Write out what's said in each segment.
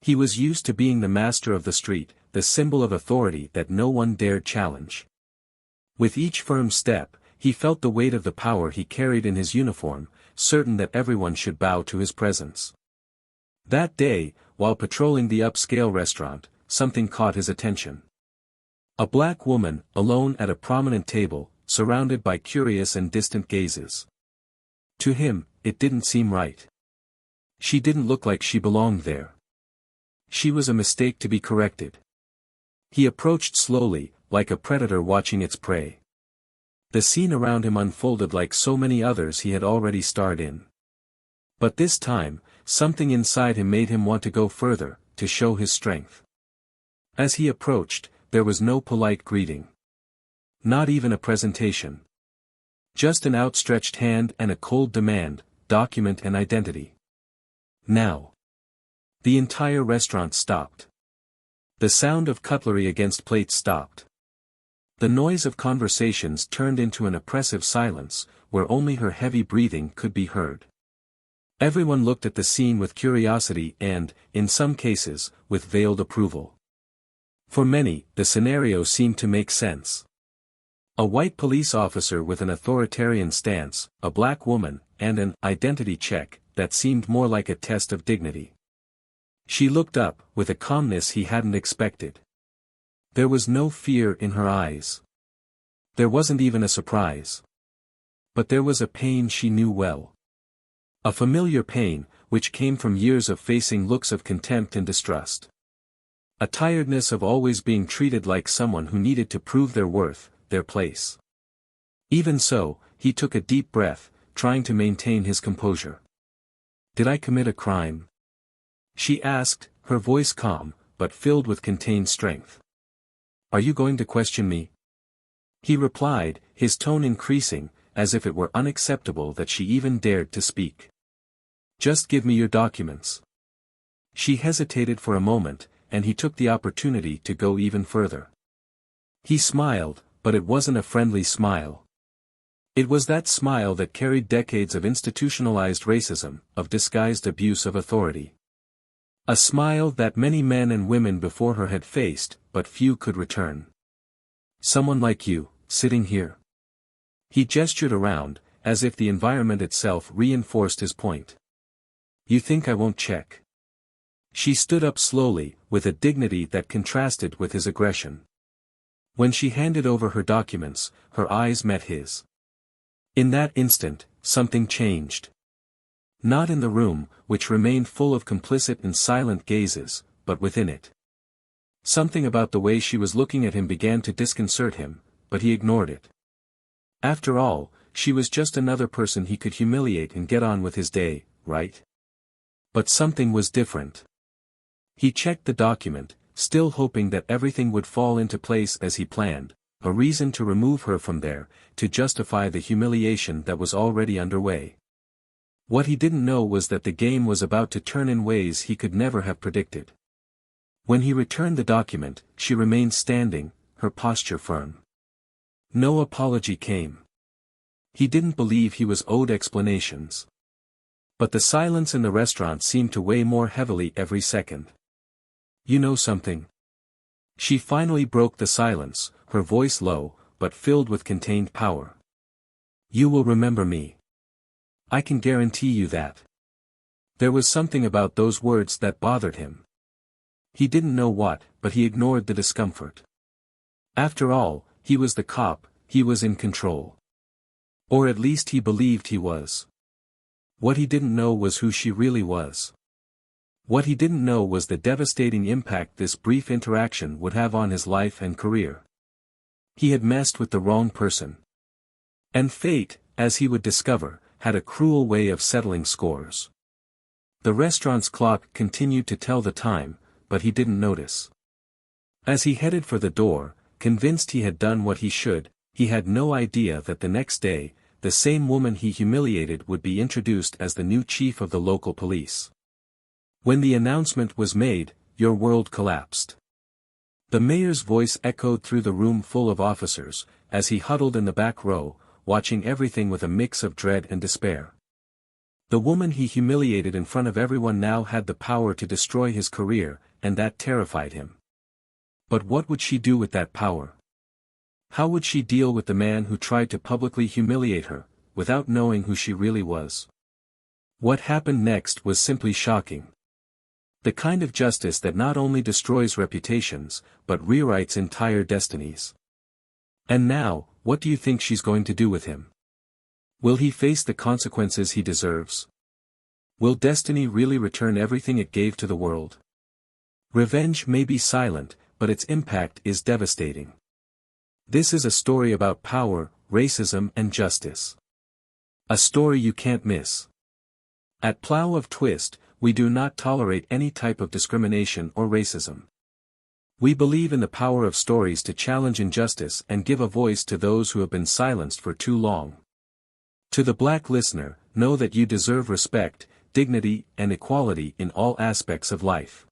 He was used to being the master of the street, the symbol of authority that no one dared challenge. With each firm step, he felt the weight of the power he carried in his uniform, certain that everyone should bow to his presence. That day, while patrolling the upscale restaurant, something caught his attention. A black woman, alone at a prominent table, surrounded by curious and distant gazes. To him, it didn't seem right. She didn't look like she belonged there. She was a mistake to be corrected. He approached slowly, like a predator watching its prey. The scene around him unfolded like so many others he had already starred in. But this time, something inside him made him want to go further, to show his strength. As he approached, there was no polite greeting. Not even a presentation. Just an outstretched hand and a cold demand, document and identity. Now. The entire restaurant stopped. The sound of cutlery against plates stopped. The noise of conversations turned into an oppressive silence, where only her heavy breathing could be heard. Everyone looked at the scene with curiosity and, in some cases, with veiled approval. For many, the scenario seemed to make sense. A white police officer with an authoritarian stance, a black woman, and an identity check that seemed more like a test of dignity. She looked up, with a calmness he hadn't expected. There was no fear in her eyes. There wasn't even a surprise. But there was a pain she knew well. A familiar pain, which came from years of facing looks of contempt and distrust. A tiredness of always being treated like someone who needed to prove their worth, their place. Even so, he took a deep breath, trying to maintain his composure. "Did I commit a crime?" she asked, her voice calm, but filled with contained strength. "Are you going to question me?" He replied, his tone increasing, as if it were unacceptable that she even dared to speak. "Just give me your documents." She hesitated for a moment, and he took the opportunity to go even further. He smiled, but it wasn't a friendly smile. It was that smile that carried decades of institutionalized racism, of disguised abuse of authority. A smile that many men and women before her had faced, but few could return. "Someone like you, sitting here." He gestured around, as if the environment itself reinforced his point. "You think I won't check?" She stood up slowly, with a dignity that contrasted with his aggression. When she handed over her documents, her eyes met his. In that instant, something changed. Not in the room, which remained full of complicit and silent gazes, but within it. Something about the way she was looking at him began to disconcert him, but he ignored it. After all, she was just another person he could humiliate and get on with his day, right? But something was different. He checked the document, still hoping that everything would fall into place as he planned, a reason to remove her from there, to justify the humiliation that was already underway. What he didn't know was that the game was about to turn in ways he could never have predicted. When he returned the document, she remained standing, her posture firm. No apology came. He didn't believe he was owed explanations. But the silence in the restaurant seemed to weigh more heavily every second. "You know something?" She finally broke the silence, her voice low, but filled with contained power. "You will remember me. I can guarantee you that." There was something about those words that bothered him. He didn't know what, but he ignored the discomfort. After all, he was the cop, he was in control. Or at least he believed he was. What he didn't know was who she really was. What he didn't know was the devastating impact this brief interaction would have on his life and career. He had messed with the wrong person. And fate, as he would discover, had a cruel way of settling scores. The restaurant's clock continued to tell the time, but he didn't notice. As he headed for the door, convinced he had done what he should, he had no idea that the next day, the same woman he humiliated would be introduced as the new chief of the local police. When the announcement was made, your world collapsed. The mayor's voice echoed through the room full of officers, as he huddled in the back row, watching everything with a mix of dread and despair. The woman he humiliated in front of everyone now had the power to destroy his career, and that terrified him. But what would she do with that power? How would she deal with the man who tried to publicly humiliate her, without knowing who she really was? What happened next was simply shocking. The kind of justice that not only destroys reputations, but rewrites entire destinies. And now, what do you think she's going to do with him? Will he face the consequences he deserves? Will destiny really return everything it gave to the world? Revenge may be silent, but its impact is devastating. This is a story about power, racism and justice. A story you can't miss. At Plow of Twist, we do not tolerate any type of discrimination or racism. We believe in the power of stories to challenge injustice and give a voice to those who have been silenced for too long. To the Black listener, know that you deserve respect, dignity, and equality in all aspects of life.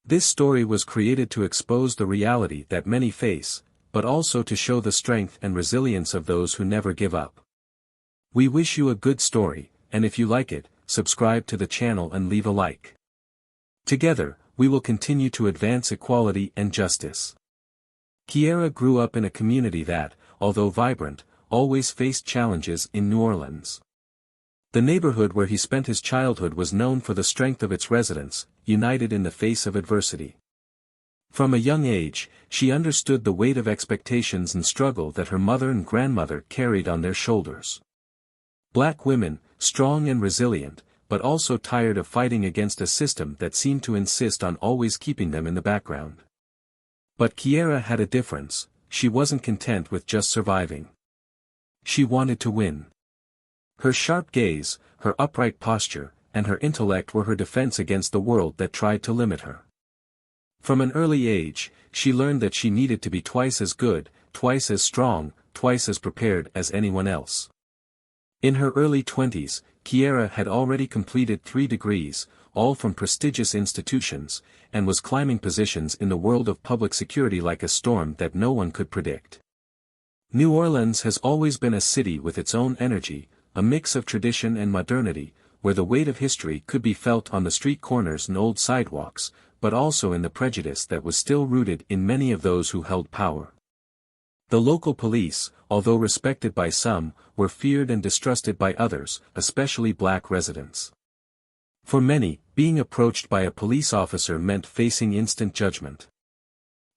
This story was created to expose the reality that many face, but also to show the strength and resilience of those who never give up. We wish you a good story, and if you like it, subscribe to the channel and leave a like. Together, we will continue to advance equality and justice. Kiera grew up in a community that, although vibrant, always faced challenges in New Orleans. The neighborhood where he spent his childhood was known for the strength of its residents, united in the face of adversity. From a young age, she understood the weight of expectations and struggle that her mother and grandmother carried on their shoulders. Black women, strong and resilient, but also tired of fighting against a system that seemed to insist on always keeping them in the background. But Kiera had a difference. She wasn't content with just surviving. She wanted to win. Her sharp gaze, her upright posture, and her intellect were her defense against the world that tried to limit her. From an early age, she learned that she needed to be twice as good, twice as strong, twice as prepared as anyone else. In her early 20s, Kiera had already completed 3 degrees, all from prestigious institutions, and was climbing positions in the world of public security like a storm that no one could predict. New Orleans has always been a city with its own energy, a mix of tradition and modernity, where the weight of history could be felt on the street corners and old sidewalks, but also in the prejudice that was still rooted in many of those who held power. The local police, although respected by some, were feared and distrusted by others, especially Black residents. For many, being approached by a police officer meant facing instant judgment.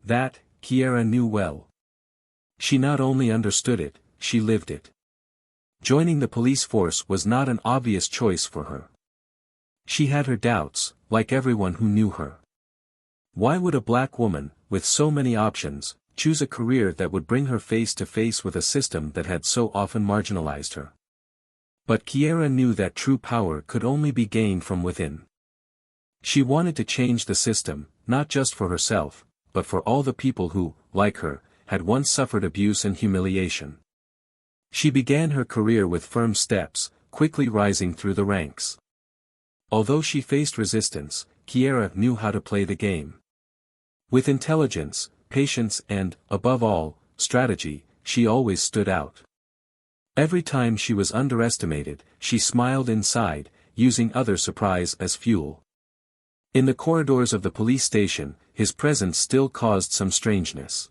That, Kiera knew well. She not only understood it, she lived it. Joining the police force was not an obvious choice for her. She had her doubts, like everyone who knew her. Why would a Black woman, with so many options, choose a career that would bring her face to face with a system that had so often marginalized her? But Kiera knew that true power could only be gained from within. She wanted to change the system, not just for herself, but for all the people who, like her, had once suffered abuse and humiliation. She began her career with firm steps, quickly rising through the ranks. Although she faced resistance, Kiera knew how to play the game. With intelligence, patience and, above all, strategy, she always stood out. Every time she was underestimated, she smiled inside, using others' surprise as fuel. In the corridors of the police station, his presence still caused some strangeness.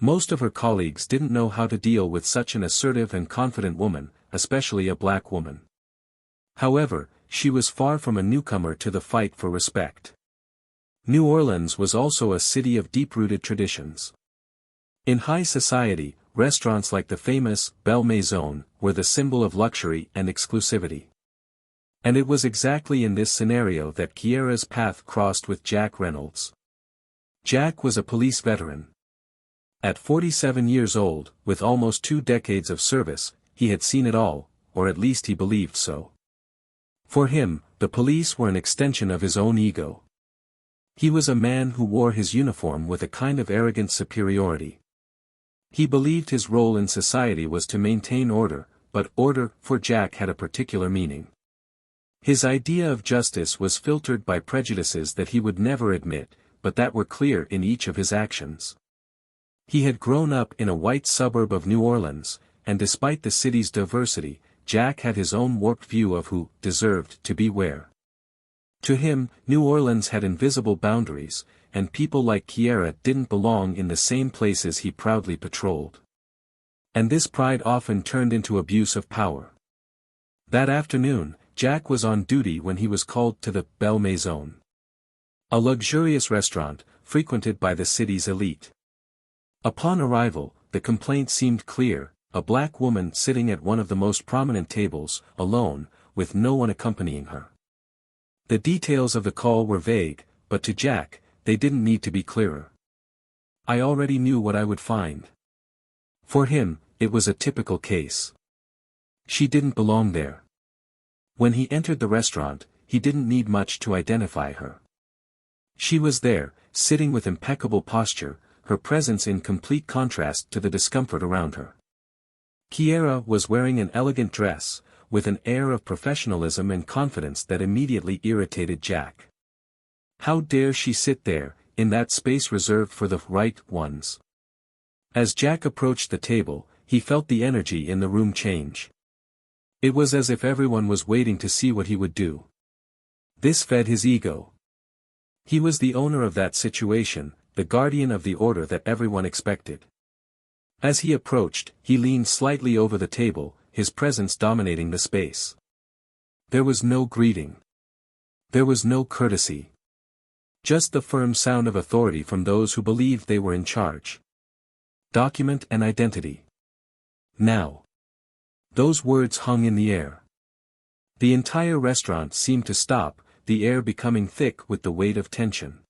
Most of her colleagues didn't know how to deal with such an assertive and confident woman, especially a Black woman. However, she was far from a newcomer to the fight for respect. New Orleans was also a city of deep-rooted traditions. In high society, restaurants like the famous Belle Maison were the symbol of luxury and exclusivity. And it was exactly in this scenario that Kiera's path crossed with Jack Reynolds. Jack was a police veteran. At 47 years old, with almost 2 decades of service, he had seen it all, or at least he believed so. For him, the police were an extension of his own ego. He was a man who wore his uniform with a kind of arrogant superiority. He believed his role in society was to maintain order, but order, for Jack, had a particular meaning. His idea of justice was filtered by prejudices that he would never admit, but that were clear in each of his actions. He had grown up in a white suburb of New Orleans, and despite the city's diversity, Jack had his own warped view of who deserved to be where. To him, New Orleans had invisible boundaries, and people like Kiera didn't belong in the same places he proudly patrolled. And this pride often turned into abuse of power. That afternoon, Jack was on duty when he was called to the Belle Maison, a luxurious restaurant, frequented by the city's elite. Upon arrival, the complaint seemed clear: a black woman sitting at one of the most prominent tables, alone, with no one accompanying her. The details of the call were vague, but to Jack, they didn't need to be clearer. I already knew what I would find. For him, it was a typical case. She didn't belong there. When he entered the restaurant, he didn't need much to identify her. She was there, sitting with impeccable posture, her presence in complete contrast to the discomfort around her. Kiera was wearing an elegant dress, with an air of professionalism and confidence that immediately irritated Jack. How dare she sit there, in that space reserved for the right ones? As Jack approached the table, he felt the energy in the room change. It was as if everyone was waiting to see what he would do. This fed his ego. He was the owner of that situation, the guardian of the order that everyone expected. As he approached, he leaned slightly over the table, his presence dominating the space. There was no greeting. There was no courtesy. Just the firm sound of authority from those who believed they were in charge. Document and identity. Now. Those words hung in the air. The entire restaurant seemed to stop, the air becoming thick with the weight of tension.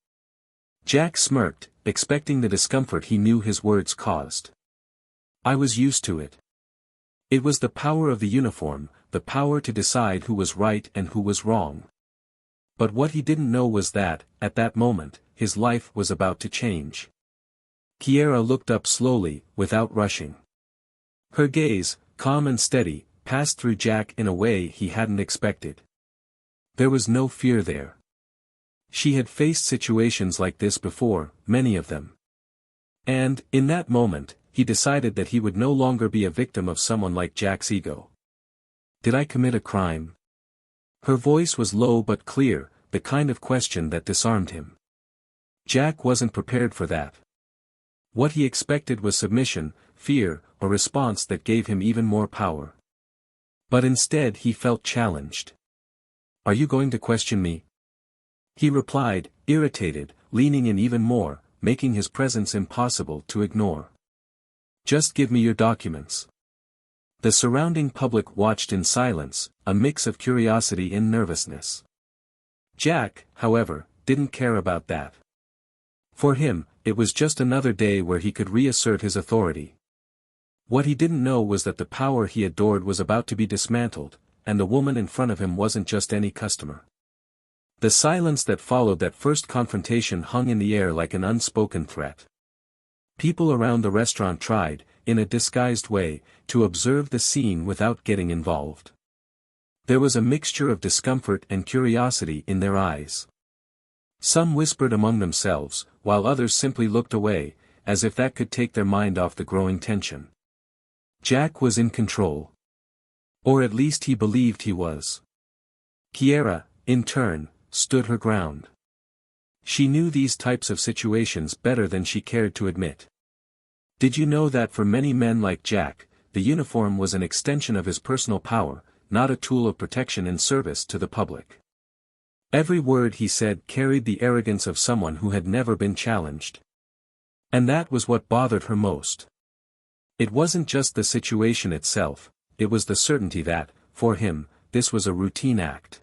Jack smirked, expecting the discomfort he knew his words caused. I was used to it. It was the power of the uniform, the power to decide who was right and who was wrong. But what he didn't know was that, at that moment, his life was about to change. Kiera looked up slowly, without rushing. Her gaze, calm and steady, passed through Jack in a way he hadn't expected. There was no fear there. She had faced situations like this before, many of them. And, in that moment, he decided that he would no longer be a victim of someone like Jack's ego. Did I commit a crime? Her voice was low but clear, the kind of question that disarmed him. Jack wasn't prepared for that. What he expected was submission, fear, a response that gave him even more power. But instead he felt challenged. Are you going to question me? He replied, irritated, leaning in even more, making his presence impossible to ignore. Just give me your documents. The surrounding public watched in silence, a mix of curiosity and nervousness. Jack, however, didn't care about that. For him, it was just another day where he could reassert his authority. What he didn't know was that the power he adored was about to be dismantled, and the woman in front of him wasn't just any customer. The silence that followed that first confrontation hung in the air like an unspoken threat. People around the restaurant tried, in a disguised way, to observe the scene without getting involved. There was a mixture of discomfort and curiosity in their eyes. Some whispered among themselves, while others simply looked away, as if that could take their mind off the growing tension. Jack was in control. Or at least he believed he was. Kiera, in turn, stood her ground. She knew these types of situations better than she cared to admit. Did you know that for many men like Jack, the uniform was an extension of his personal power, not a tool of protection and service to the public? Every word he said carried the arrogance of someone who had never been challenged. And that was what bothered her most. It wasn't just the situation itself, it was the certainty that, for him, this was a routine act.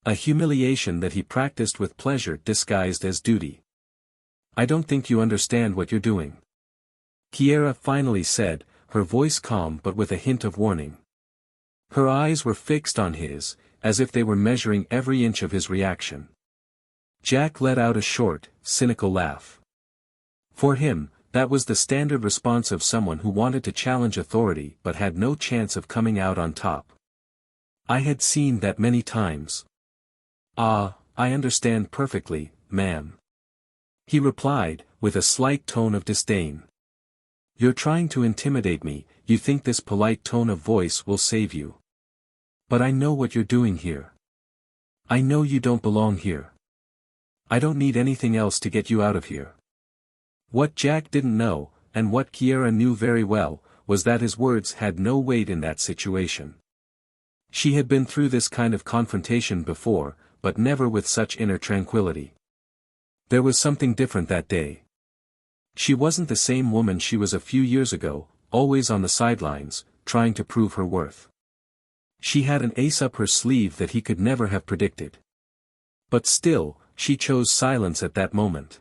A humiliation that he practiced with pleasure disguised as duty. I don't think you understand what you're doing. Kiera finally said, her voice calm but with a hint of warning. Her eyes were fixed on his, as if they were measuring every inch of his reaction. Jack let out a short, cynical laugh. For him, that was the standard response of someone who wanted to challenge authority but had no chance of coming out on top. I had seen that many times. Ah, I understand perfectly, ma'am. He replied, with a slight tone of disdain. You're trying to intimidate me, you think this polite tone of voice will save you. But I know what you're doing here. I know you don't belong here. I don't need anything else to get you out of here. What Jack didn't know, and what Kiera knew very well, was that his words had no weight in that situation. She had been through this kind of confrontation before, but never with such inner tranquility. There was something different that day. She wasn't the same woman she was a few years ago, always on the sidelines, trying to prove her worth. She had an ace up her sleeve that he could never have predicted. But still, she chose silence at that moment.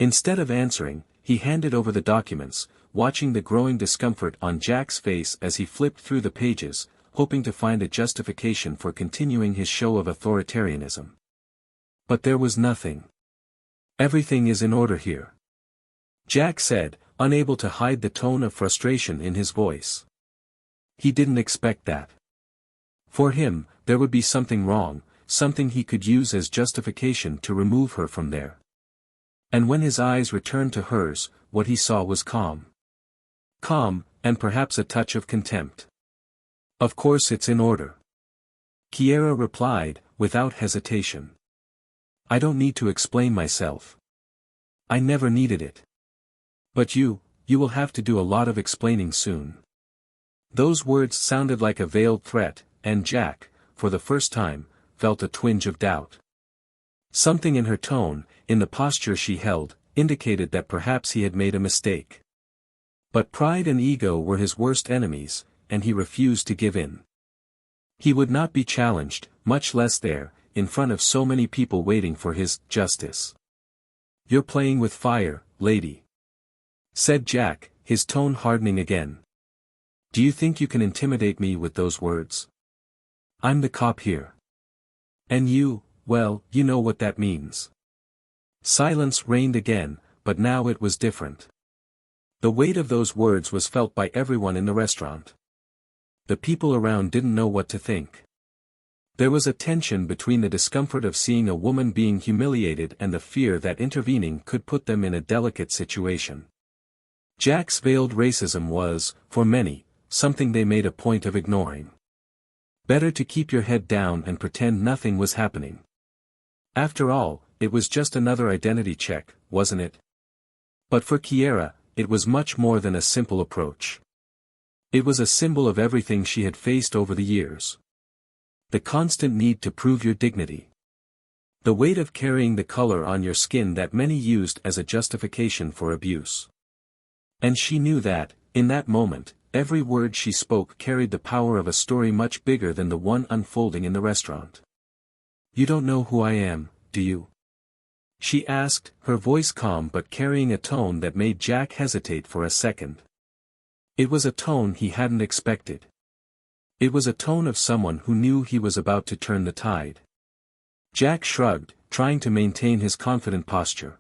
Instead of answering, he handed over the documents, watching the growing discomfort on Jack's face as he flipped through the pages, hoping to find a justification for continuing his show of authoritarianism. But there was nothing. Everything is in order here, Jack said, unable to hide the tone of frustration in his voice. He didn't expect that. For him, there would be something wrong, something he could use as justification to remove her from there. And when his eyes returned to hers, what he saw was calm. Calm, and perhaps a touch of contempt. Of course it's in order, Kiera replied, without hesitation. I don't need to explain myself. I never needed it. But you will have to do a lot of explaining soon. Those words sounded like a veiled threat, and Jack, for the first time, felt a twinge of doubt. Something in her tone, in the posture she held, indicated that perhaps he had made a mistake. But pride and ego were his worst enemies, and he refused to give in. He would not be challenged, much less there, in front of so many people waiting for his justice. You're playing with fire, lady, said Jack, his tone hardening again. Do you think you can intimidate me with those words? I'm the cop here. And you, well, you know what that means. Silence reigned again, but now it was different. The weight of those words was felt by everyone in the restaurant. The people around didn't know what to think. There was a tension between the discomfort of seeing a woman being humiliated and the fear that intervening could put them in a delicate situation. Jack's veiled racism was, for many, something they made a point of ignoring. Better to keep your head down and pretend nothing was happening. After all, it was just another identity check, wasn't it? But for Kiera, it was much more than a simple approach. It was a symbol of everything she had faced over the years. The constant need to prove your dignity. The weight of carrying the color on your skin that many used as a justification for abuse. And she knew that, in that moment, every word she spoke carried the power of a story much bigger than the one unfolding in the restaurant. You don't know who I am, do you? She asked, her voice calm but carrying a tone that made Jack hesitate for a second. It was a tone he hadn't expected. It was a tone of someone who knew he was about to turn the tide. Jack shrugged, trying to maintain his confident posture.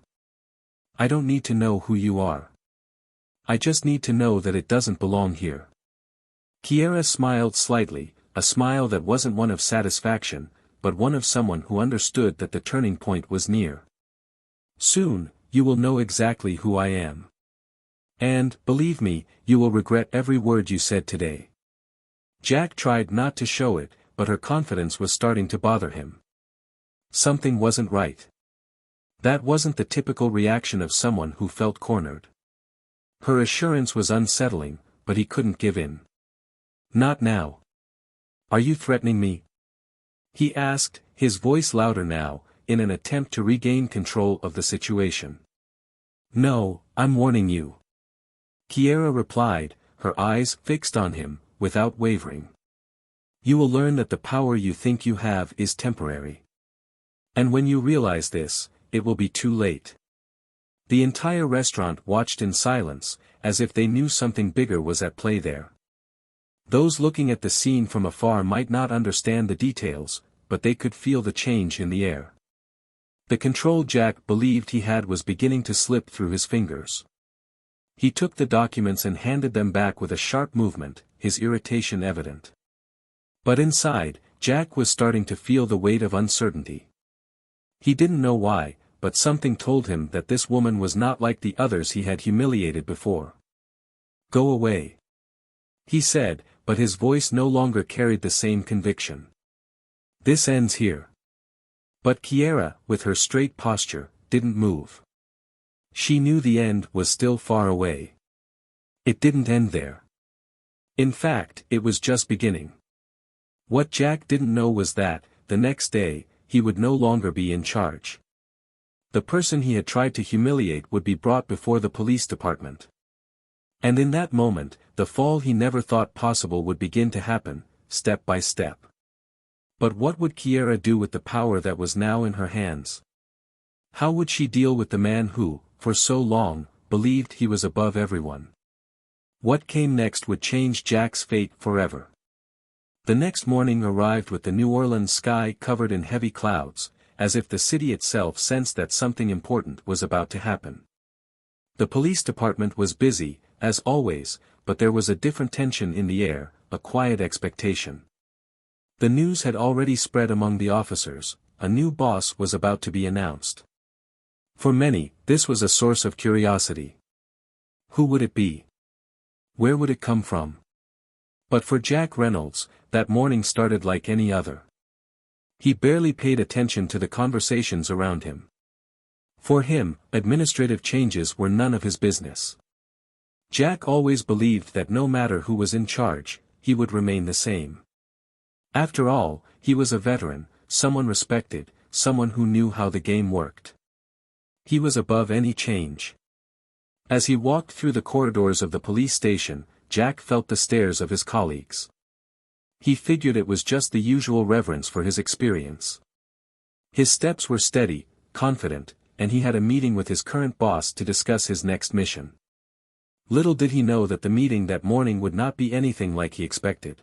I don't need to know who you are. I just need to know that it doesn't belong here. Kiera smiled slightly, a smile that wasn't one of satisfaction, but one of someone who understood that the turning point was near. Soon, you will know exactly who I am. And, believe me, you will regret every word you said today. Jack tried not to show it, but her confidence was starting to bother him. Something wasn't right. That wasn't the typical reaction of someone who felt cornered. Her assurance was unsettling, but he couldn't give in. Not now. Are you threatening me? He asked, his voice louder now, in an attempt to regain control of the situation. No, I'm warning you. Kiera replied, her eyes fixed on him, without wavering. You will learn that the power you think you have is temporary. And when you realize this, it will be too late. The entire restaurant watched in silence, as if they knew something bigger was at play there. Those looking at the scene from afar might not understand the details, but they could feel the change in the air. The control Jack believed he had was beginning to slip through his fingers. He took the documents and handed them back with a sharp movement, his irritation evident. But inside, Jack was starting to feel the weight of uncertainty. He didn't know why, but something told him that this woman was not like the others he had humiliated before. Go away, he said, but his voice no longer carried the same conviction. This ends here. But Kiera, with her straight posture, didn't move. She knew the end was still far away. It didn't end there. In fact, it was just beginning. What Jack didn't know was that, the next day, he would no longer be in charge. The person he had tried to humiliate would be brought before the police department. And in that moment, the fall he never thought possible would begin to happen, step by step. But what would Kiera do with the power that was now in her hands? How would she deal with the man who, for so long, believed he was above everyone? What came next would change Jack's fate forever. The next morning arrived with the New Orleans sky covered in heavy clouds, as if the city itself sensed that something important was about to happen. The police department was busy, as always, but there was a different tension in the air, a quiet expectation. The news had already spread among the officers, a new boss was about to be announced. For many, this was a source of curiosity. Who would it be? Where would it come from? But for Jack Reynolds, that morning started like any other. He barely paid attention to the conversations around him. For him, administrative changes were none of his business. Jack always believed that no matter who was in charge, he would remain the same. After all, he was a veteran, someone respected, someone who knew how the game worked. He was above any change. As he walked through the corridors of the police station, Jack felt the stares of his colleagues. He figured it was just the usual reverence for his experience. His steps were steady, confident, and he had a meeting with his current boss to discuss his next mission. Little did he know that the meeting that morning would not be anything like he expected.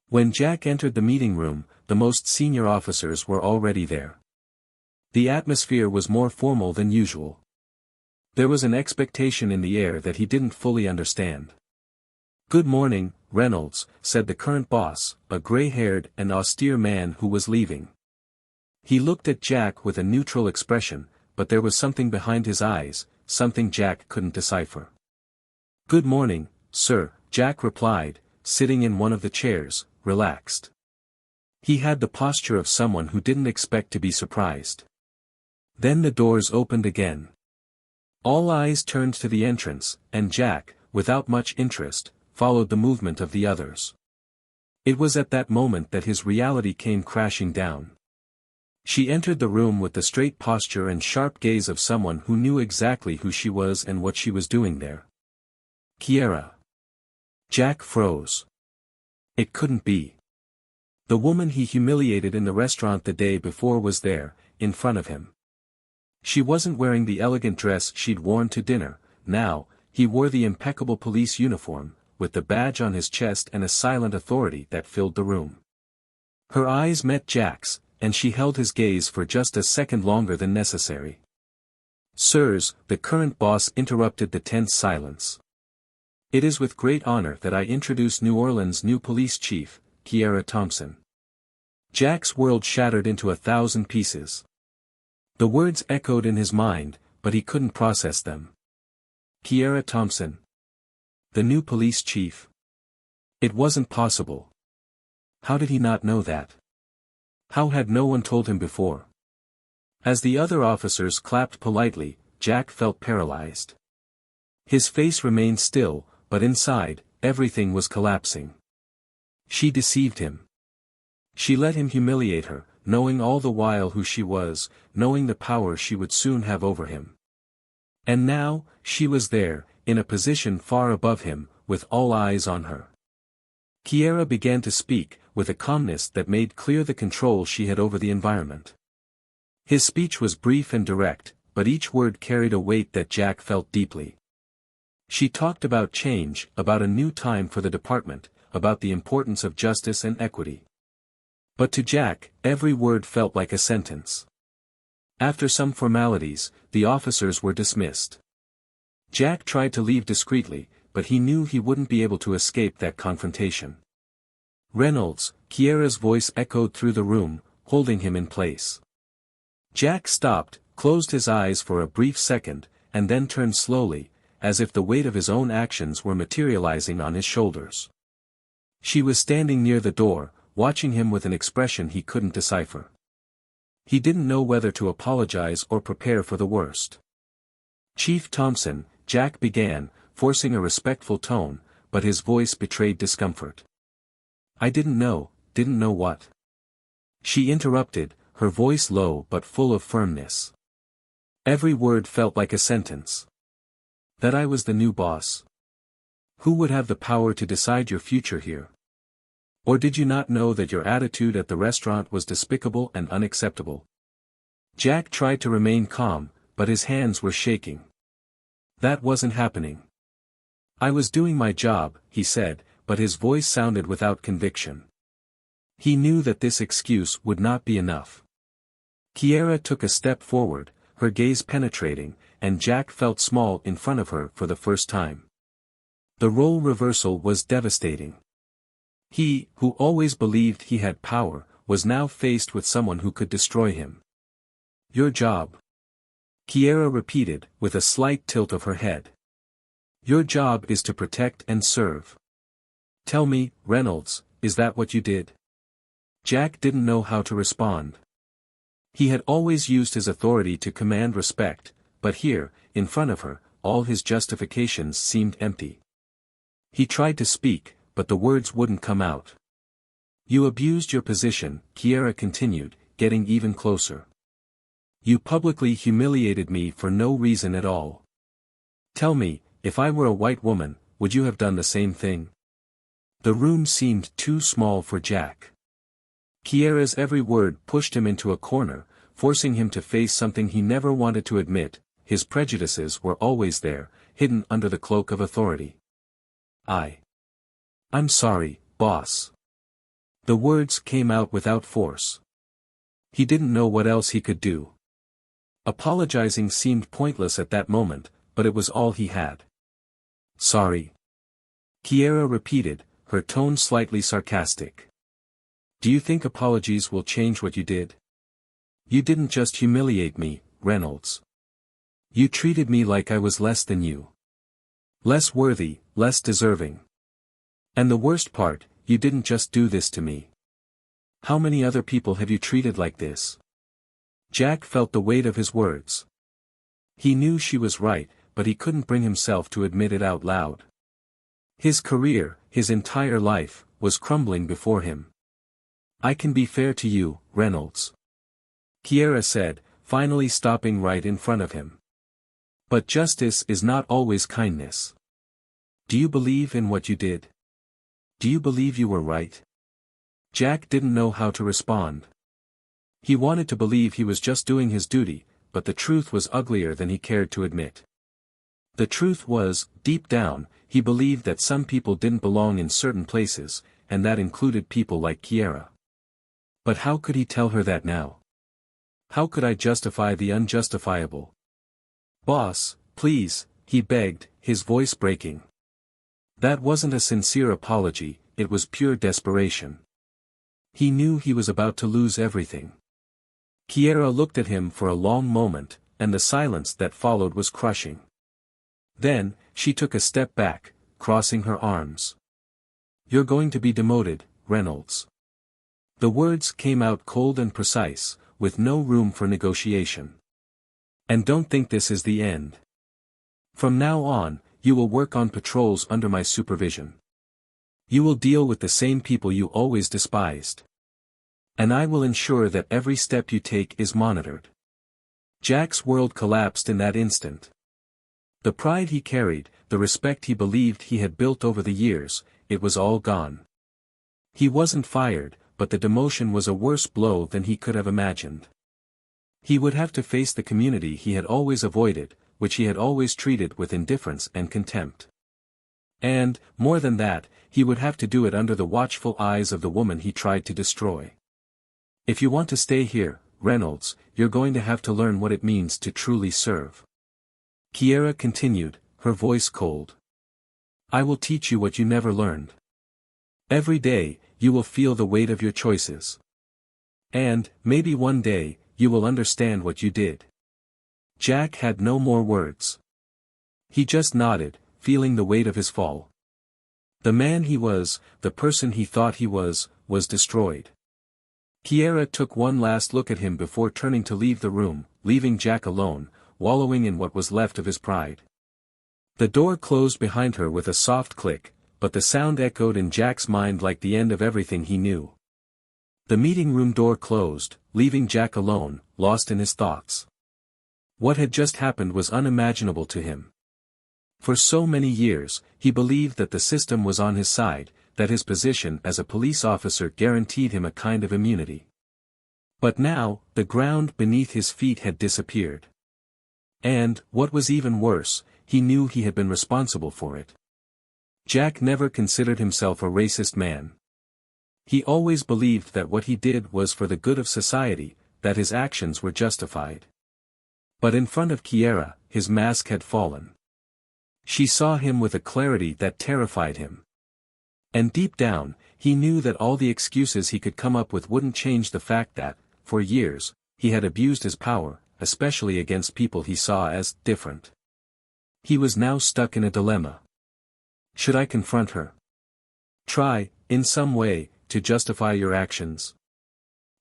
When Jack entered the meeting room, the most senior officers were already there. The atmosphere was more formal than usual. There was an expectation in the air that he didn't fully understand. "Good morning, Reynolds," said the current boss, a gray-haired and austere man who was leaving. He looked at Jack with a neutral expression, but there was something behind his eyes, something Jack couldn't decipher. "Good morning, sir," Jack replied, sitting in one of the chairs, relaxed. He had the posture of someone who didn't expect to be surprised. Then the doors opened again. All eyes turned to the entrance, and Jack, without much interest, followed the movement of the others. It was at that moment that his reality came crashing down. She entered the room with the straight posture and sharp gaze of someone who knew exactly who she was and what she was doing there. Kiera. Jack froze. It couldn't be. The woman he humiliated in the restaurant the day before was there, in front of him. She wasn't wearing the elegant dress she'd worn to dinner. Now, he wore the impeccable police uniform, with the badge on his chest and a silent authority that filled the room. Her eyes met Jack's, and she held his gaze for just a second longer than necessary. "Sirs," the current boss interrupted the tense silence. "It is with great honor that I introduce New Orleans' new police chief, Kiera Thompson." Jack's world shattered into 1,000 pieces. The words echoed in his mind, but he couldn't process them. Kiera Thompson. The new police chief. It wasn't possible. How did he not know that? How had no one told him before? As the other officers clapped politely, Jack felt paralyzed. His face remained still, but inside, everything was collapsing. She deceived him. She let him humiliate her, knowing all the while who she was, knowing the power she would soon have over him. And now, she was there, in a position far above him, with all eyes on her. Kiera began to speak, with a calmness that made clear the control she had over the environment. His speech was brief and direct, but each word carried a weight that Jack felt deeply. She talked about change, about a new time for the department, about the importance of justice and equity. But to Jack, every word felt like a sentence. After some formalities, the officers were dismissed. Jack tried to leave discreetly, but he knew he wouldn't be able to escape that confrontation. "Reynolds," Kiera's voice echoed through the room, holding him in place. Jack stopped, closed his eyes for a brief second, and then turned slowly, as if the weight of his own actions were materializing on his shoulders. She was standing near the door, watching him with an expression he couldn't decipher. He didn't know whether to apologize or prepare for the worst. "Chief Thompson," Jack began, forcing a respectful tone, but his voice betrayed discomfort. "I didn't know what?" She interrupted, her voice low but full of firmness. Every word felt like a sentence. "That I was the new boss. Who would have the power to decide your future here? Or did you not know that your attitude at the restaurant was despicable and unacceptable?" Jack tried to remain calm, but his hands were shaking. "That wasn't happening. I was doing my job," he said, but his voice sounded without conviction. He knew that this excuse would not be enough. Kiera took a step forward, her gaze penetrating, and Jack felt small in front of her for the first time. The role reversal was devastating. He, who always believed he had power, was now faced with someone who could destroy him. "Your job," Kiera repeated, with a slight tilt of her head. "Your job is to protect and serve. Tell me, Reynolds, is that what you did?" Jack didn't know how to respond. He had always used his authority to command respect, but here, in front of her, all his justifications seemed empty. He tried to speak, but the words wouldn't come out. "You abused your position," Kiera continued, getting even closer. "You publicly humiliated me for no reason at all. Tell me, if I were a white woman, would you have done the same thing?" The room seemed too small for Jack. Kiera's every word pushed him into a corner, forcing him to face something he never wanted to admit. His prejudices were always there, hidden under the cloak of authority. I'm sorry, boss." The words came out without force. He didn't know what else he could do. Apologizing seemed pointless at that moment, but it was all he had. "Sorry," Kiera repeated, her tone slightly sarcastic. "Do you think apologies will change what you did? You didn't just humiliate me, Reynolds. You treated me like I was less than you. Less worthy, less deserving. And the worst part, you didn't just do this to me. How many other people have you treated like this?" Jack felt the weight of his words. He knew she was right, but he couldn't bring himself to admit it out loud. His career, his entire life, was crumbling before him. "I can be fair to you, Reynolds," Kiera said, finally stopping right in front of him. "But justice is not always kindness. Do you believe in what you did? Do you believe you were right?" Jack didn't know how to respond. He wanted to believe he was just doing his duty, but the truth was uglier than he cared to admit. The truth was, deep down, he believed that some people didn't belong in certain places, and that included people like Kiera. But how could he tell her that now? How could I justify the unjustifiable? "Boss, please," he begged, his voice breaking. That wasn't a sincere apology, it was pure desperation. He knew he was about to lose everything. Kiera looked at him for a long moment, and the silence that followed was crushing. Then, she took a step back, crossing her arms. "You're going to be demoted, Reynolds." The words came out cold and precise, with no room for negotiation. "And don't think this is the end. From now on, you will work on patrols under my supervision. You will deal with the same people you always despised. And I will ensure that every step you take is monitored." Jack's world collapsed in that instant. The pride he carried, the respect he believed he had built over the years, it was all gone. He wasn't fired, but the demotion was a worse blow than he could have imagined. He would have to face the community he had always avoided, which he had always treated with indifference and contempt. And, more than that, he would have to do it under the watchful eyes of the woman he tried to destroy. "If you want to stay here, Reynolds, you're going to have to learn what it means to truly serve," Kiera continued, her voice cold. "I will teach you what you never learned. Every day, you will feel the weight of your choices. And, maybe one day, you will understand what you did." Jack had no more words. He just nodded, feeling the weight of his fall. The man he was, the person he thought he was destroyed. Kiera took one last look at him before turning to leave the room, leaving Jack alone, wallowing in what was left of his pride. The door closed behind her with a soft click, but the sound echoed in Jack's mind like the end of everything he knew. The meeting room door closed, leaving Jack alone, lost in his thoughts. What had just happened was unimaginable to him. For so many years, he believed that the system was on his side, that his position as a police officer guaranteed him a kind of immunity. But now, the ground beneath his feet had disappeared. And, what was even worse, he knew he had been responsible for it. Jack never considered himself a racist man. He always believed that what he did was for the good of society, that his actions were justified. But in front of Kiera, his mask had fallen. She saw him with a clarity that terrified him. And deep down, he knew that all the excuses he could come up with wouldn't change the fact that, for years, he had abused his power, especially against people he saw as different. He was now stuck in a dilemma. Should I confront her? Try, in some way, to justify your actions?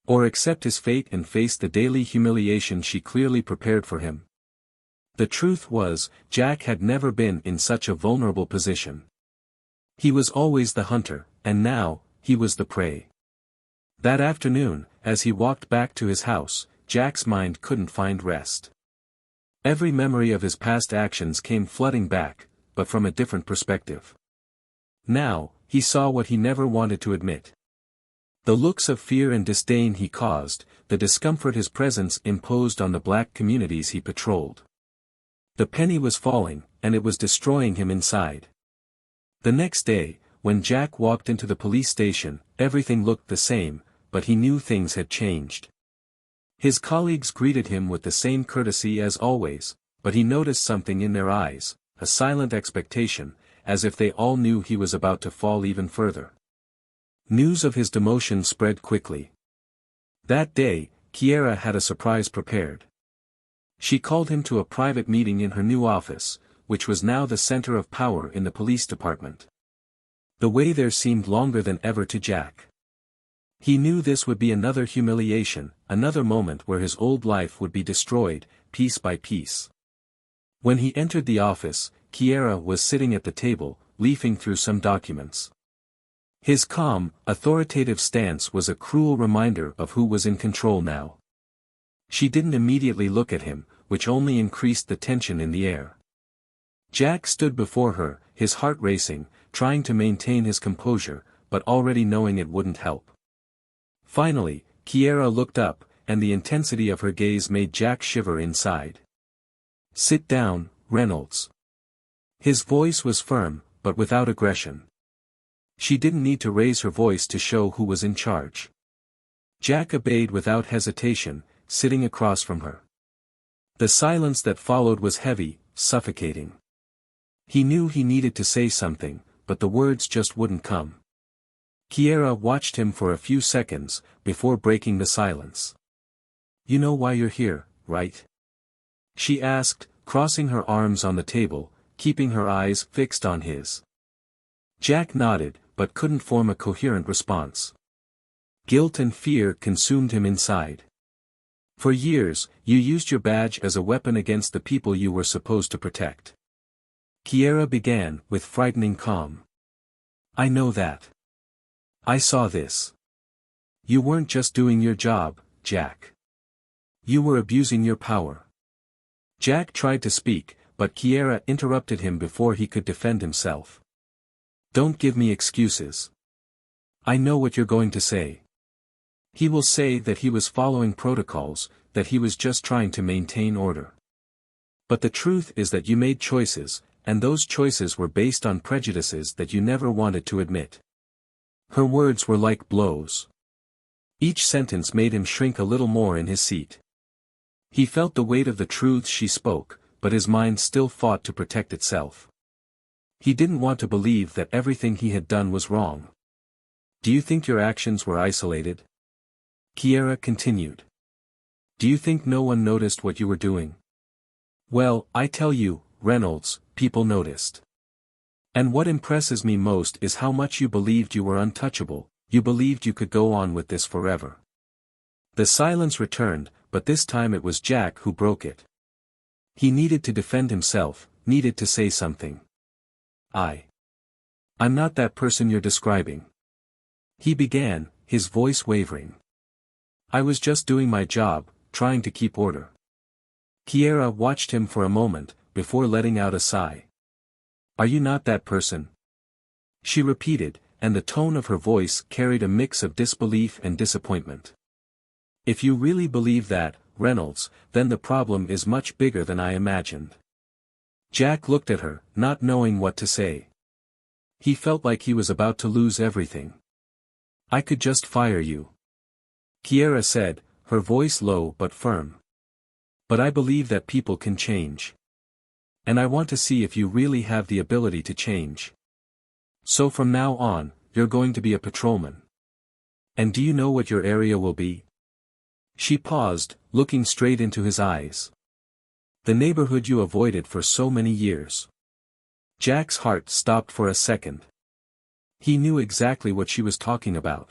Or accept his fate and face the daily humiliation she clearly prepared for him? The truth was, Jack had never been in such a vulnerable position. He was always the hunter, and now, he was the prey. That afternoon, as he walked back to his house, Jack's mind couldn't find rest. Every memory of his past actions came flooding back, but from a different perspective. Now, he saw what he never wanted to admit. The looks of fear and disdain he caused, the discomfort his presence imposed on the black communities he patrolled. The penny was falling, and it was destroying him inside. The next day, when Jack walked into the police station, everything looked the same, but he knew things had changed. His colleagues greeted him with the same courtesy as always, but he noticed something in their eyes, a silent expectation, as if they all knew he was about to fall even further. News of his demotion spread quickly. That day, Kiera had a surprise prepared. She called him to a private meeting in her new office, which was now the center of power in the police department. The way there seemed longer than ever to Jack. He knew this would be another humiliation, another moment where his old life would be destroyed, piece by piece. When he entered the office, Kiera was sitting at the table, leafing through some documents. His calm, authoritative stance was a cruel reminder of who was in control now. She didn't immediately look at him, which only increased the tension in the air. Jack stood before her, his heart racing, trying to maintain his composure, but already knowing it wouldn't help. Finally, Kiera looked up, and the intensity of her gaze made Jack shiver inside. "Sit down, Reynolds." His voice was firm, but without aggression. She didn't need to raise her voice to show who was in charge. Jack obeyed without hesitation, sitting across from her. The silence that followed was heavy, suffocating. He knew he needed to say something, but the words just wouldn't come. Kiera watched him for a few seconds, before breaking the silence. "You know why you're here, right?" she asked, crossing her arms on the table, keeping her eyes fixed on his. Jack nodded, but couldn't form a coherent response. Guilt and fear consumed him inside. "For years, you used your badge as a weapon against the people you were supposed to protect." Kiera began, with frightening calm. "I know that. I saw this. You weren't just doing your job, Jack. You were abusing your power." Jack tried to speak, but Kiera interrupted him before he could defend himself. "Don't give me excuses. I know what you're going to say. He will say that he was following protocols, that he was just trying to maintain order. But the truth is that you made choices, and those choices were based on prejudices that you never wanted to admit." Her words were like blows. Each sentence made him shrink a little more in his seat. He felt the weight of the truths she spoke, but his mind still fought to protect itself. He didn't want to believe that everything he had done was wrong. "Do you think your actions were isolated?" Kiera continued. "Do you think no one noticed what you were doing? Well, I tell you, Reynolds, people noticed. And what impresses me most is how much you believed you were untouchable, you believed you could go on with this forever. The silence returned, but this time it was Jack who broke it. He needed to defend himself, needed to say something. I'm not that person you're describing. He began, his voice wavering. I was just doing my job, trying to keep order. Kiera watched him for a moment, before letting out a sigh. Are you not that person? She repeated, and the tone of her voice carried a mix of disbelief and disappointment. If you really believe that, Reynolds, then the problem is much bigger than I imagined. Jack looked at her, not knowing what to say. He felt like he was about to lose everything. I could just fire you. Kiera said, her voice low but firm. But I believe that people can change. And I want to see if you really have the ability to change. So from now on, you're going to be a patrolman. And do you know what your area will be? She paused, looking straight into his eyes. The neighborhood you avoided for so many years. Jack's heart stopped for a second. He knew exactly what she was talking about.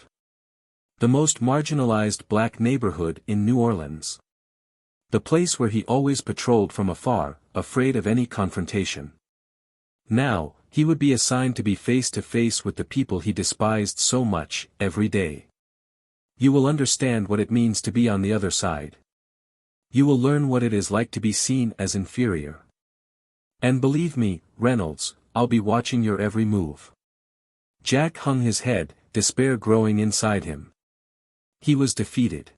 The most marginalized black neighborhood in New Orleans. The place where he always patrolled from afar, afraid of any confrontation. Now, he would be assigned to be face to face with the people he despised so much, every day. You will understand what it means to be on the other side. You will learn what it is like to be seen as inferior. And believe me, Reynolds, I'll be watching your every move. Jack hung his head, despair growing inside him. He was defeated.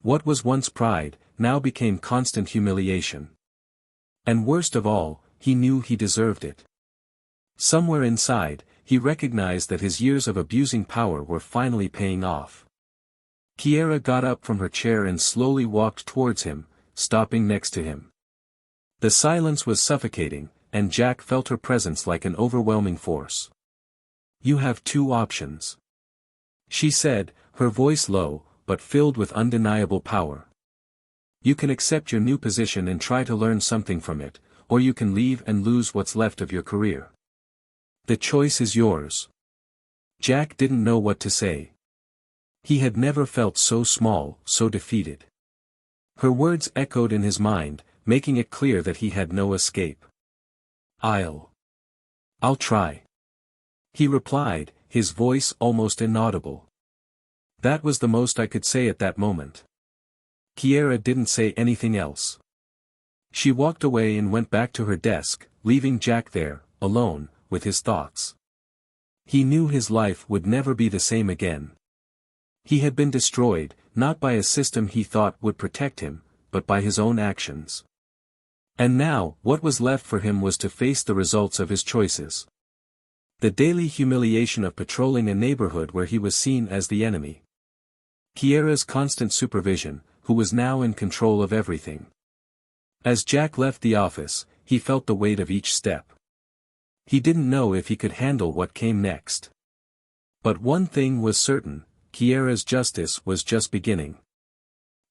What was once pride, now became constant humiliation. And worst of all, he knew he deserved it. Somewhere inside, he recognized that his years of abusing power were finally paying off. Kiera got up from her chair and slowly walked towards him, stopping next to him. The silence was suffocating, and Jack felt her presence like an overwhelming force. You have two options. She said, her voice low, but filled with undeniable power. You can accept your new position and try to learn something from it, or you can leave and lose what's left of your career. The choice is yours. Jack didn't know what to say. He had never felt so small, so defeated. Her words echoed in his mind, making it clear that he had no escape. I'll try. He replied, his voice almost inaudible. That was the most I could say at that moment. Kiera didn't say anything else. She walked away and went back to her desk, leaving Jack there, alone, with his thoughts. He knew his life would never be the same again. He had been destroyed, not by a system he thought would protect him, but by his own actions. And now, what was left for him was to face the results of his choices. The daily humiliation of patrolling a neighborhood where he was seen as the enemy. Kiera's constant supervision, who was now in control of everything. As Jack left the office, he felt the weight of each step. He didn't know if he could handle what came next. But one thing was certain, Kiera's justice was just beginning.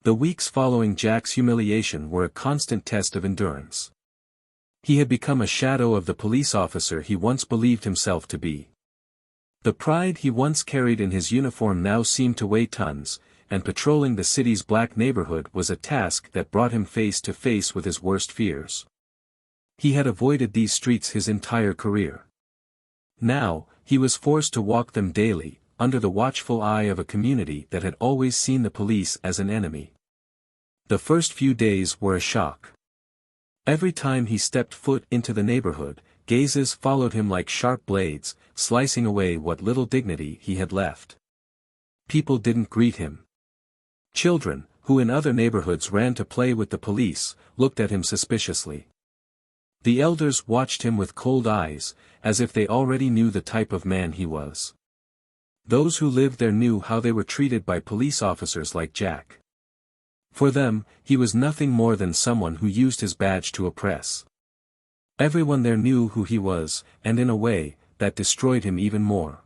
The weeks following Jack's humiliation were a constant test of endurance. He had become a shadow of the police officer he once believed himself to be. The pride he once carried in his uniform now seemed to weigh tons, and patrolling the city's black neighborhood was a task that brought him face to face with his worst fears. He had avoided these streets his entire career. Now, he was forced to walk them daily, under the watchful eye of a community that had always seen the police as an enemy. The first few days were a shock. Every time he stepped foot into the neighborhood, gazes followed him like sharp blades, slicing away what little dignity he had left. People didn't greet him. Children, who in other neighborhoods ran to play with the police, looked at him suspiciously. The elders watched him with cold eyes, as if they already knew the type of man he was. Those who lived there knew how they were treated by police officers like Jack. For them, he was nothing more than someone who used his badge to oppress. Everyone there knew who he was, and in a way, that destroyed him even more.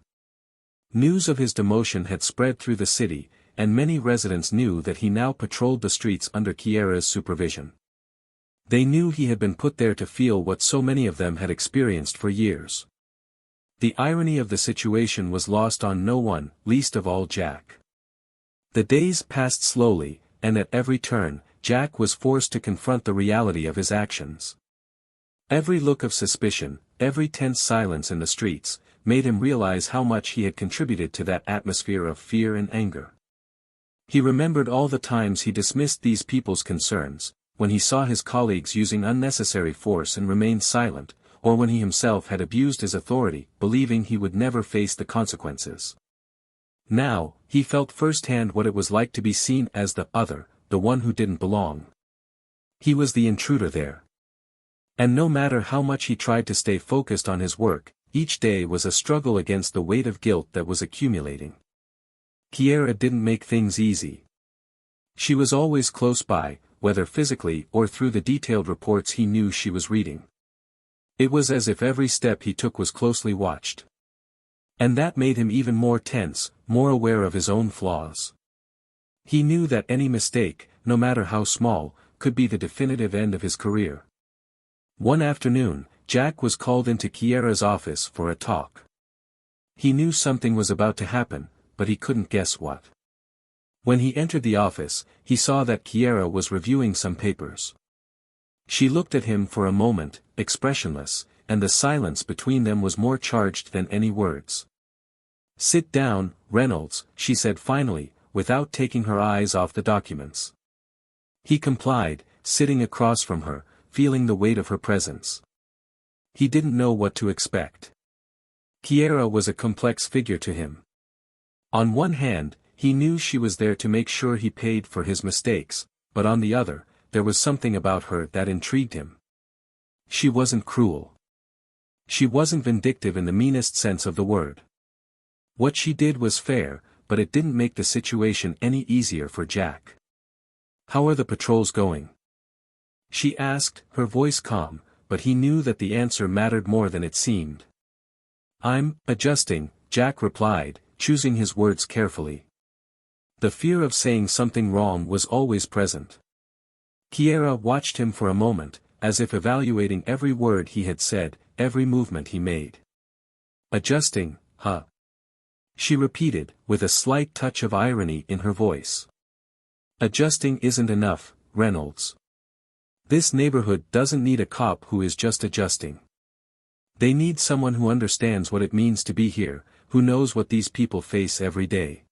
News of his demotion had spread through the city, and many residents knew that he now patrolled the streets under Kiera's supervision. They knew he had been put there to feel what so many of them had experienced for years. The irony of the situation was lost on no one, least of all Jack. The days passed slowly, and at every turn, Jack was forced to confront the reality of his actions. Every look of suspicion, every tense silence in the streets, made him realize how much he had contributed to that atmosphere of fear and anger. He remembered all the times he dismissed these people's concerns, when he saw his colleagues using unnecessary force and remained silent, or when he himself had abused his authority, believing he would never face the consequences. Now, he felt firsthand what it was like to be seen as the other, the one who didn't belong. He was the intruder there. And no matter how much he tried to stay focused on his work, each day was a struggle against the weight of guilt that was accumulating. Kiera didn't make things easy. She was always close by, whether physically or through the detailed reports he knew she was reading. It was as if every step he took was closely watched. And that made him even more tense, more aware of his own flaws. He knew that any mistake, no matter how small, could be the definitive end of his career. One afternoon, Jack was called into Kiera's office for a talk. He knew something was about to happen, but he couldn't guess what. When he entered the office, he saw that Kiera was reviewing some papers. She looked at him for a moment, expressionless, and the silence between them was more charged than any words. "Sit down, Reynolds," she said finally, without taking her eyes off the documents. He complied, sitting across from her, feeling the weight of her presence. He didn't know what to expect. Kiera was a complex figure to him. On one hand, he knew she was there to make sure he paid for his mistakes, but on the other, there was something about her that intrigued him. She wasn't cruel. She wasn't vindictive in the meanest sense of the word. What she did was fair, but it didn't make the situation any easier for Jack. "How are the patrols going?" she asked, her voice calm, but he knew that the answer mattered more than it seemed. "I'm adjusting," Jack replied, choosing his words carefully. The fear of saying something wrong was always present. Kiera watched him for a moment, as if evaluating every word he had said, every movement he made. "Adjusting, huh?" she repeated, with a slight touch of irony in her voice. "Adjusting isn't enough, Reynolds. This neighborhood doesn't need a cop who is just adjusting. They need someone who understands what it means to be here, who knows what these people face every day.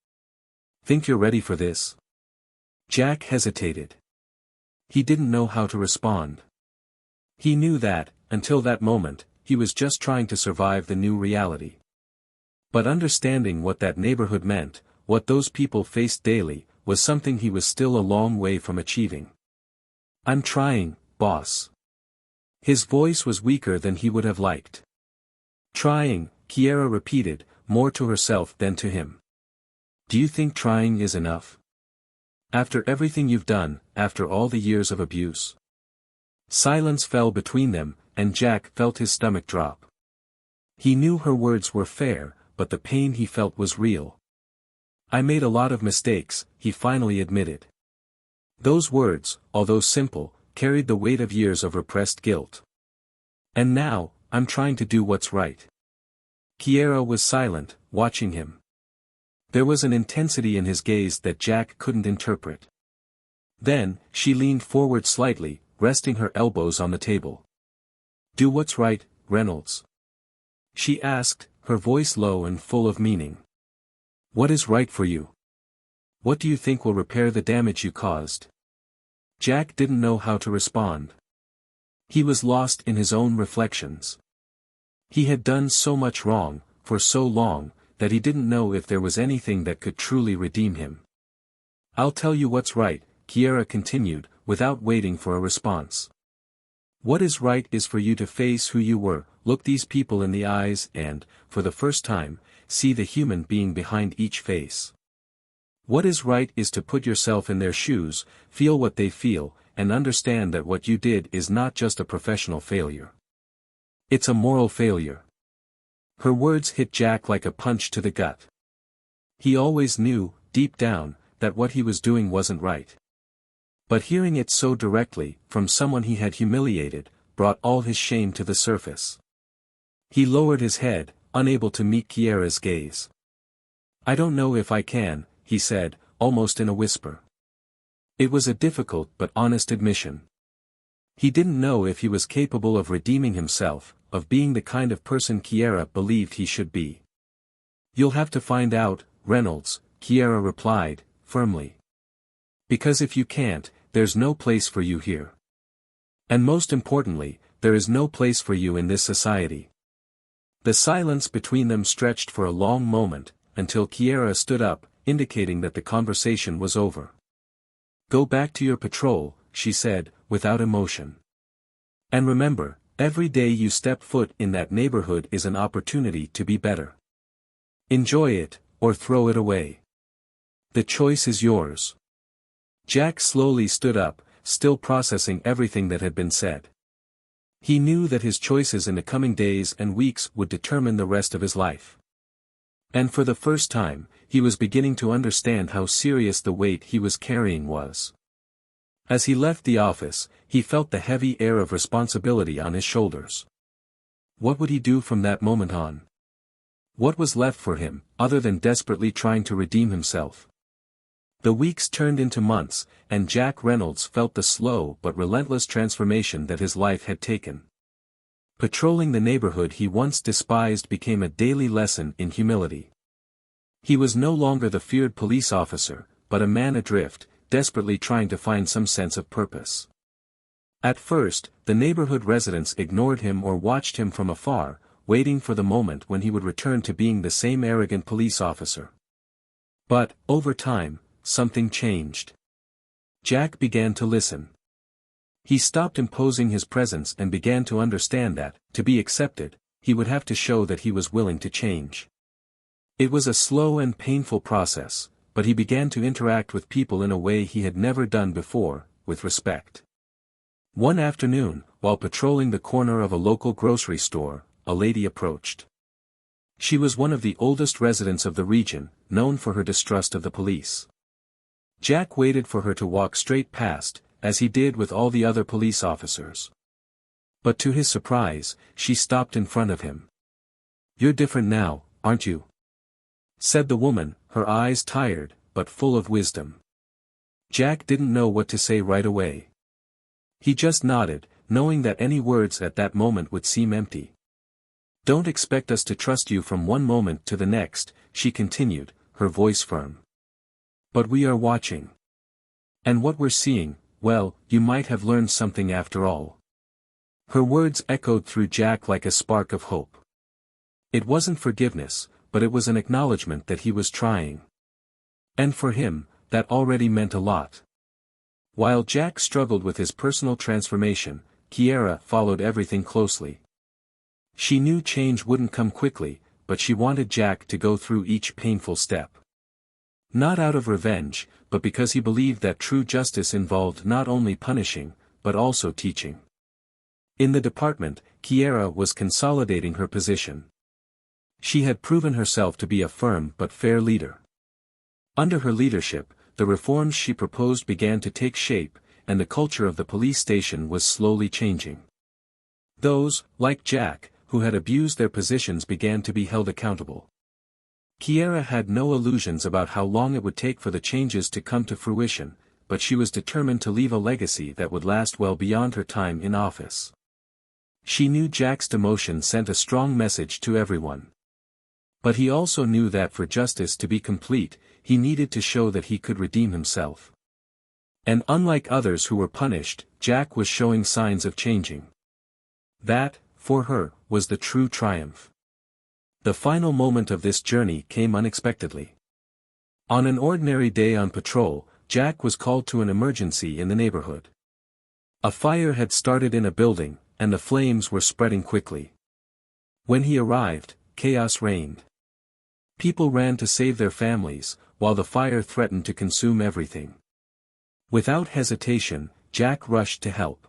Think you're ready for this?" Jack hesitated. He didn't know how to respond. He knew that, until that moment, he was just trying to survive the new reality. But understanding what that neighborhood meant, what those people faced daily, was something he was still a long way from achieving. "I'm trying, boss." His voice was weaker than he would have liked. "Trying," Kiera repeated, more to herself than to him. "Do you think trying is enough? After everything you've done, after all the years of abuse?" Silence fell between them, and Jack felt his stomach drop. He knew her words were fair, but the pain he felt was real. "I made a lot of mistakes," he finally admitted. Those words, although simple, carried the weight of years of repressed guilt. "And now, I'm trying to do what's right." Kiera was silent, watching him. There was an intensity in his gaze that Jack couldn't interpret. Then, she leaned forward slightly, resting her elbows on the table. "Do what's right, Reynolds?" she asked, her voice low and full of meaning. "What is right for you? What do you think will repair the damage you caused?" Jack didn't know how to respond. He was lost in his own reflections. He had done so much wrong, for so long, that he didn't know if there was anything that could truly redeem him. "I'll tell you what's right," Kiera continued, without waiting for a response. "What is right is for you to face who you were, look these people in the eyes and, for the first time, see the human being behind each face. What is right is to put yourself in their shoes, feel what they feel, and understand that what you did is not just a professional failure. It's a moral failure." Her words hit Jack like a punch to the gut. He always knew, deep down, that what he was doing wasn't right. But hearing it so directly, from someone he had humiliated, brought all his shame to the surface. He lowered his head, unable to meet Kiera's gaze. "I don't know if I can," he said, almost in a whisper. It was a difficult but honest admission. He didn't know if he was capable of redeeming himself, of being the kind of person Kiera believed he should be. "You'll have to find out, Reynolds," Kiera replied, firmly. "Because if you can't, there's no place for you here. And most importantly, there is no place for you in this society." The silence between them stretched for a long moment, until Kiera stood up, indicating that the conversation was over. "Go back to your patrol," she said, without emotion. "And remember, every day you step foot in that neighborhood is an opportunity to be better. Enjoy it, or throw it away. The choice is yours." Jack slowly stood up, still processing everything that had been said. He knew that his choices in the coming days and weeks would determine the rest of his life. And for the first time, he was beginning to understand how serious the weight he was carrying was. As he left the office, he felt the heavy air of responsibility on his shoulders. What would he do from that moment on? What was left for him, other than desperately trying to redeem himself? The weeks turned into months, and Jack Reynolds felt the slow but relentless transformation that his life had taken. Patrolling the neighborhood he once despised became a daily lesson in humility. He was no longer the feared police officer, but a man adrift, desperately trying to find some sense of purpose. At first, the neighborhood residents ignored him or watched him from afar, waiting for the moment when he would return to being the same arrogant police officer. But, over time, something changed. Jack began to listen. He stopped imposing his presence and began to understand that, to be accepted, he would have to show that he was willing to change. It was a slow and painful process, but he began to interact with people in a way he had never done before, with respect. One afternoon, while patrolling the corner of a local grocery store, a lady approached. She was one of the oldest residents of the region, known for her distrust of the police. Jack waited for her to walk straight past, as he did with all the other police officers. But to his surprise, she stopped in front of him. "You're different now, aren't you?" said the woman, her eyes tired, but full of wisdom. Jack didn't know what to say right away. He just nodded, knowing that any words at that moment would seem empty. "Don't expect us to trust you from one moment to the next," she continued, her voice firm. "But we are watching. And what we're seeing, well, you might have learned something after all." Her words echoed through Jack like a spark of hope. It wasn't forgiveness, but it was an acknowledgement that he was trying. And for him, that already meant a lot. While Jack struggled with his personal transformation, Kiera followed everything closely. She knew change wouldn't come quickly, but she wanted Jack to go through each painful step. Not out of revenge, but because he believed that true justice involved not only punishing, but also teaching. In the department, Kiera was consolidating her position. She had proven herself to be a firm but fair leader. Under her leadership, the reforms she proposed began to take shape, and the culture of the police station was slowly changing. Those, like Jack, who had abused their positions began to be held accountable. Kiera had no illusions about how long it would take for the changes to come to fruition, but she was determined to leave a legacy that would last well beyond her time in office. She knew Jack's demotion sent a strong message to everyone. But he also knew that for justice to be complete, he needed to show that he could redeem himself. And unlike others who were punished, Jack was showing signs of changing. That, for her, was the true triumph. The final moment of this journey came unexpectedly. On an ordinary day on patrol, Jack was called to an emergency in the neighborhood. A fire had started in a building, and the flames were spreading quickly. When he arrived, chaos reigned. People ran to save their families, while the fire threatened to consume everything. Without hesitation, Jack rushed to help.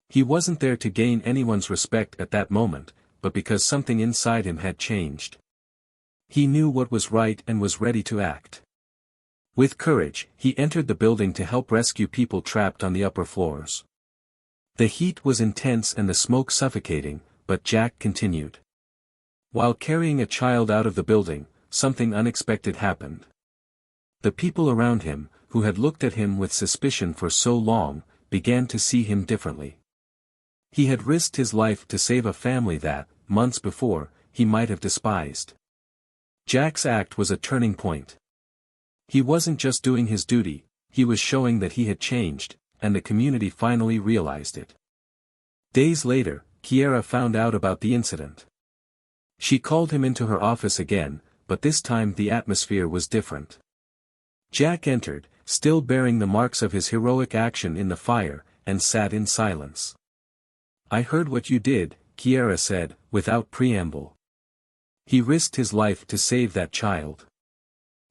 He wasn't there to gain anyone's respect at that moment, but because something inside him had changed. He knew what was right and was ready to act. With courage, he entered the building to help rescue people trapped on the upper floors. The heat was intense and the smoke suffocating, but Jack continued. While carrying a child out of the building, something unexpected happened. The people around him, who had looked at him with suspicion for so long, began to see him differently. He had risked his life to save a family that, months before, he might have despised. Jack's act was a turning point. He wasn't just doing his duty, he was showing that he had changed, and the community finally realized it. Days later, Kiera found out about the incident. She called him into her office again, but this time the atmosphere was different. Jack entered, still bearing the marks of his heroic action in the fire, and sat in silence. "I heard what you did," Kiera said, without preamble. "He risked his life to save that child."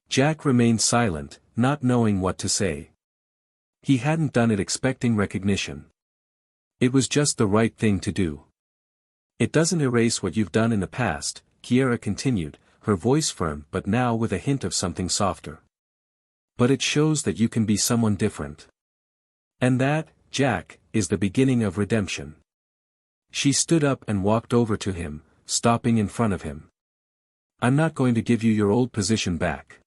Jack remained silent, not knowing what to say. He hadn't done it expecting recognition. It was just the right thing to do. "It doesn't erase what you've done in the past," Kiera continued, her voice firm but now with a hint of something softer. "But it shows that you can be someone different. And that, Jack, is the beginning of redemption." She stood up and walked over to him, stopping in front of him. "I'm not going to give you your old position back."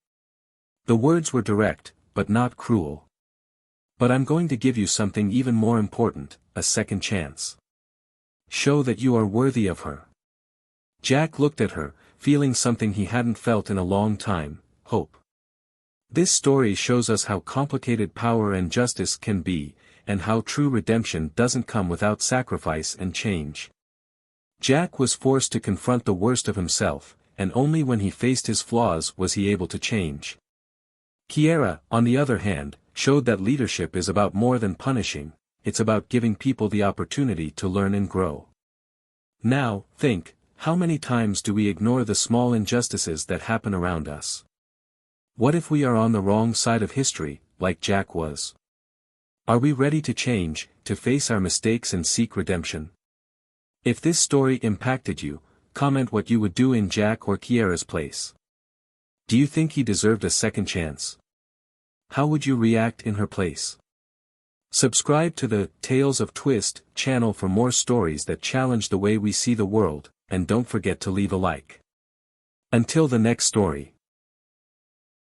The words were direct, but not cruel. "But I'm going to give you something even more important, a second chance. Show that you are worthy of her." Jack looked at her, feeling something he hadn't felt in a long time, hope. This story shows us how complicated power and justice can be, and how true redemption doesn't come without sacrifice and change. Jack was forced to confront the worst of himself, and only when he faced his flaws was he able to change. Kiera, on the other hand, showed that leadership is about more than punishing, it's about giving people the opportunity to learn and grow. Now, think, how many times do we ignore the small injustices that happen around us? What if we are on the wrong side of history, like Jack was? Are we ready to change, to face our mistakes and seek redemption? If this story impacted you, comment what you would do in Jack or Kiera's place. Do you think he deserved a second chance? How would you react in her place? Subscribe to the Tales of Twist channel for more stories that challenge the way we see the world, and don't forget to leave a like. Until the next story.